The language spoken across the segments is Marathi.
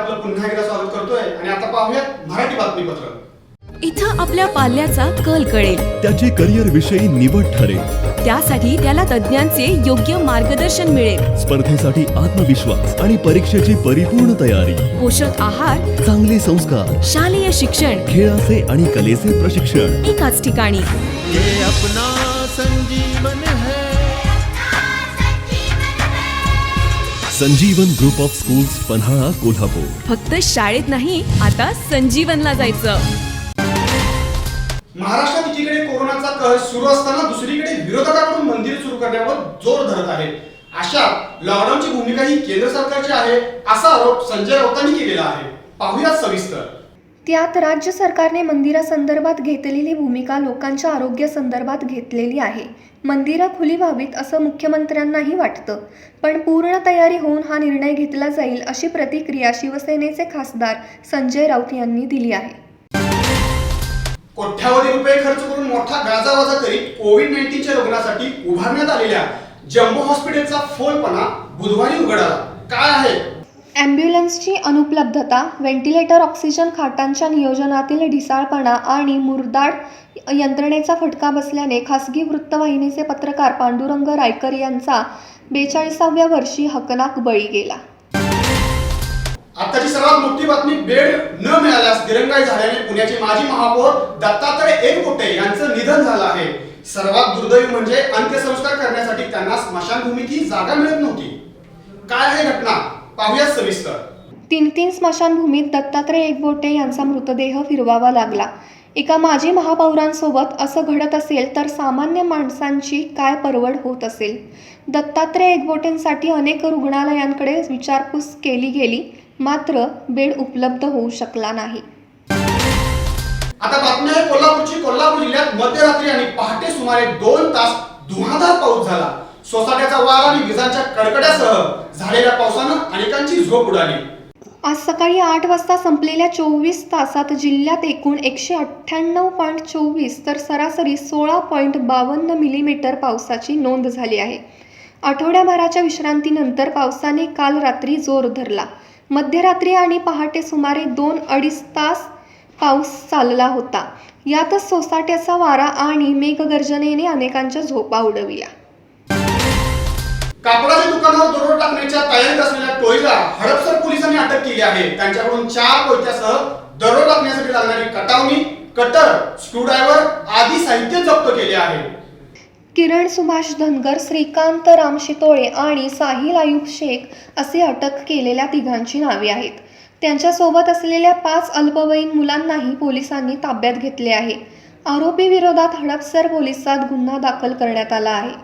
आपलं पुन्हा एकदा स्वागत करतोय आणि आता पाहूयात मराठी बातमीपत्र। इथं आपल्या पाल्याचा कल कळेल, त्याची करिअर विषयी निवड ठरेल, त्यासाठी त्याला तज्ञांचे योग्य मार्गदर्शन मिळेल। स्पर्धेसाठी आत्मविश्वास आणि परीक्षेची परिपूर्ण तयारी, पोषक आहार, चांगले संस्कार, शालेय शिक्षण खेळाचे आणि कलेचे प्रशिक्षण एकाच ठिकाणी। ये अपना संजीवन है। संजीवन group of schools, Panhala, Kolhapur. फक्त शाळेत नाही, आता संजीवनला जायचं। महाराष्ट्रात एकीकडे कोरोनाचा कहर सुरू असताना दुसरीकडे विरोधकांकडून मंदिर सुरू करण्यावर जोर धरत आहे। अशा लॉकडाऊनची भूमिका ही केंद्र सरकारची आहे असा आरोप संजय राऊतांनी केलेला आहे। पाहूयात सविस्तर। त्यात राज्य सरकारने मंदिरासंदर्भात घेतलेली भूमिका लोकांच्या आरोग्यासंदर्भात घेतलेली आहे। मंदिरं खुली व्हावीत असं मुख्यमंत्र्यांनाही वाटतं, पण पूर्ण तयारी होऊन हा निर्णय घेतला जाईल अशी प्रतिक्रिया शिवसेनेचे खासदार संजय राऊत यांनी दिली आहे। कोट्यावधी रुपये खर्च करून मोठा गाजावाजा करीत कोविड-19च्या रुग्णासाठी उभारण्यात आलेल्या जम्बो हॉस्पिटलचा फोलपणा बुधवारी उघड आला। काय आहे? ॲम्ब्युलन्सची अनुपलब्धता, व्हेंटिलेटर ऑक्सिजन खाटांच्या नियोजनातील ढिसाळपणा आणि मुरदाड यंत्रणेचा फटका बसल्याने खासगी वृत्तवाहिनीचे पत्रकार पांडुरंग रायकर यांचा 42व्या वर्षी हकनाक बळी गेला। आताची सर्वात मोठी बातमी, बेड न मिळाल्यास दिरंगाई झाल्याने पुण्याचे माजी महापौर दत्तात्रय एकबोटे यांचं निधन झालं आहे। सर्वात दुर्दैवी म्हणजे अंत्यसंस्कार करण्यासाठी त्यांना स्मशानभूमीतही जागा मिळत नव्हती। काय आहे घटना? पाहूया सविस्तर। 3 स्मशानभूमीत दत्तात्रय एकबोटे यांचा मृतदेह फिरवावा लागला। एका माजी महापौरांसोबत असं घडत असेल तर सामान्य माणसांची काय परवड होत असेल। दत्तात्रय एकबोटेंसाठी अनेक रुग्णालयांकडे विचारपूस केली गेली, मात्र बेड उपलब्ध होऊ शकला नाही। आता बातमी आहे कोल्हापूरची। कोल्हापूर जिल्ह्यात मध्यरात्री आणि पहाटे सुमारे 2 तास धुमाधार पाऊस झाला। सोसाट्याचा वारा आणि विजांच्या कडकड्यासह झालेल्या पावसानं अनेकांची झोप उडाली। आज सकाळी 8 वाजता संपलेल्या 24 तासात जिल्ह्यात एकूण 198.24 तर सरासरी 16.52 मिलीमीटर पावसाची नोंद झाली आहे। आठवड्याभराच्या विश्रांतीनंतर पावसाने काल रात्री जोर धरला। मध्यरात्री आणि पहाटे सुमारे 2-2.5 तास पाऊस चालला होता। यातच सोसाट्याचा वारा आणि मेघगर्जनेने अनेकांच्या झोपा उडविल्या। कापडाच्या दुकानावर दरोडा टाकण्याच्या तयारीत असलेल्या टोळीला हडपसर पोलिसांनी अटक केली आहे। त्यांच्याकडून 4 कोयत्यासह दरोडा टाकण्यासाठी लागणारी कटावणी, कटर, स्क्रूड्रायव्हर आदी साहित्य जप्त केले आहे। किरण सुभाष धनगर, श्रीकांत राम शितोळे आणि साहिल आयुब शेख असे अटक केलेल्या तिघांची नावे आहेत। त्यांच्यासोबत असलेल्या 5 अल्पवयीन मुलांनाही पोलिसांनी ताब्यात घेतले आहे। आरोपी विरोधात हडपसर पोलिसात गुन्हा दाखल करण्यात आला आहे।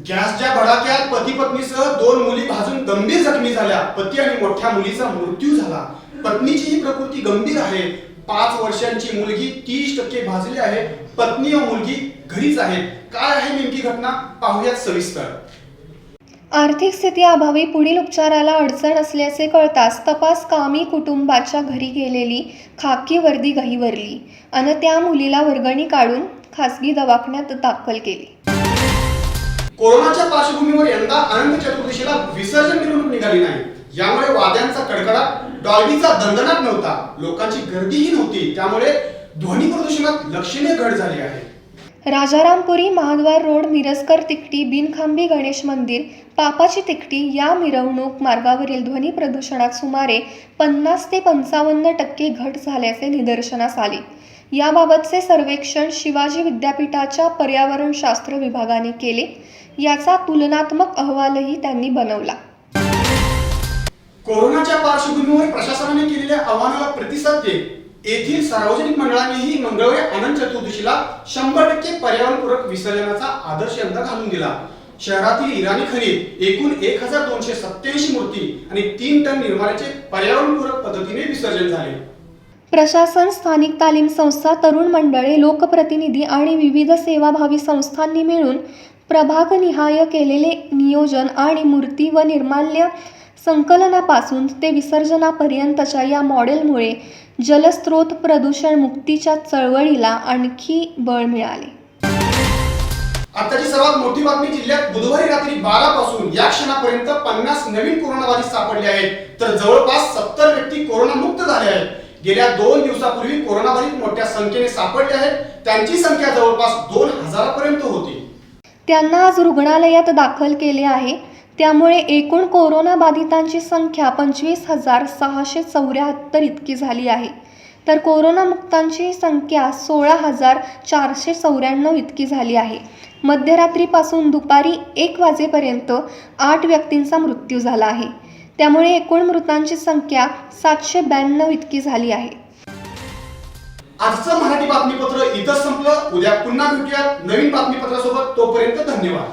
गॅसच्या भडाक्यात पती पत्नीसह 2 मुली भाजून गंभीर जखमी झाल्या। पती आणि मोठ्या मुलीचा मृत्यू झाला। पत्नीचीही प्रकृती गंभीर आहे। 5 वर्षांची मुलगी 30% भाजली आहे। पत्नी व मुलगी घरीच आहेत। काय आहे नेमकी घटना? पाहूयात सविस्तर। आर्थिक स्थितीअभावी पुढील उपचाराला अडचण असल्याचे कळताच तपास कामी कुटुंबाच्या घरी गेलेली खाकी वर्दी गहिवरली आणि त्या मुलीला वर्गणी काढून खासगी दवाखान्यात दाखल केली। कोरोनाच्या पार्श्वभूमीवर यंदा अनंत चतुर्दशीला विसर्जन मिरवणूक निघाली नाही। यामुळे वाद्यांचा कडकडाट, डॉल्बीचा दणदणाट नव्हता, लोकांची गर्दीही नव्हती। त्यामुळे ध्वनी प्रदूषणात लक्षणीय घट झाली आहे। राजारामपुरी, महाद्वार रोड, मिरजकर तिकटी, बिनखांबी गणेश मंदिर, पापाची तिकटी या मिरवणूक मार्गावरील ध्वनी प्रदूषणात सुमारे 50 ते 55% घट झाल्याचे निदर्शनास आले। याबाबतचे सर्वेक्षण शिवाजी विद्यापीठाच्या पर्यावरणशास्त्र विभागाने केले। याचा तुलनात्मक अहवालही त्यांनी बनवला। कोरोनाच्या पार्श्वभूमीवर प्रशासनाने केलेल्या आवाहनाला प्रतिसाद देत येथील सार्वजनिक मंडळांनीही मंगळवारी अनंत चतुर्दशीला 100% पर्यावरणपूरक विसर्जनाचा आदर्श यंदा घालून दिला। शहरातील इराणी खणीत एकूण 1287 मूर्ती आणि 3 टन निर्माल्याचे पर्यावरणपूरक पद्धतीने विसर्जन झाले। प्रशासन, स्थानिक तालीम संस्था, तरुण मंडळे, लोकप्रतिनिधी आणि विविध सेवाभावी संस्थांनी मिळून प्रभागनिहाय केलेले नियोजन आणि मूर्ती व निर्माल्य संकलनापासून ते विसर्जनापर्यंतच्या या मॉडेलमुळे जलस्रोत प्रदूषण मुक्तीच्या चळवळीला आणखी बळ मिळाले। आताची सर्वात मोठी बातमी जिल्ह्यात बुधवारी रात्री 12 पासून या क्षणापर्यंत 50 नवीन कोरोनाबाधित सापडले आहेत, तर जवळपास 70 व्यक्ती कोरोनामुक्त झाले आहेत. गेल्या 2 दिवसापूर्वी कोरोनाबाधित मोठ्या संख्येने सापडले आहेत. त्यांची संख्या जवळपास 2000 पर्यंत होती. त्यांना आज रुग्णालयात दाखल केले आहे. त्यामुळे एकूण कोरोनाबाधितांची संख्या 25,674 इतकी झाली आहे. तर कोरोनामुक्तांची संख्या 16,494 इतकी झाली आहे. मध्यरात्रीपासून दुपारी 1 वाजेपर्यंत 8 व्यक्तींचा मृत्यू झाला आहे. त्यामुळे एकूण मृतांची संख्या 792 इतकी झाली आहे. आजचं मराठी बातमीपत्र इथं संपलं. उद्या पुन्हा भेटूयात नवीन बातमीपत्रासोबत. तोपर्यंत धन्यवाद.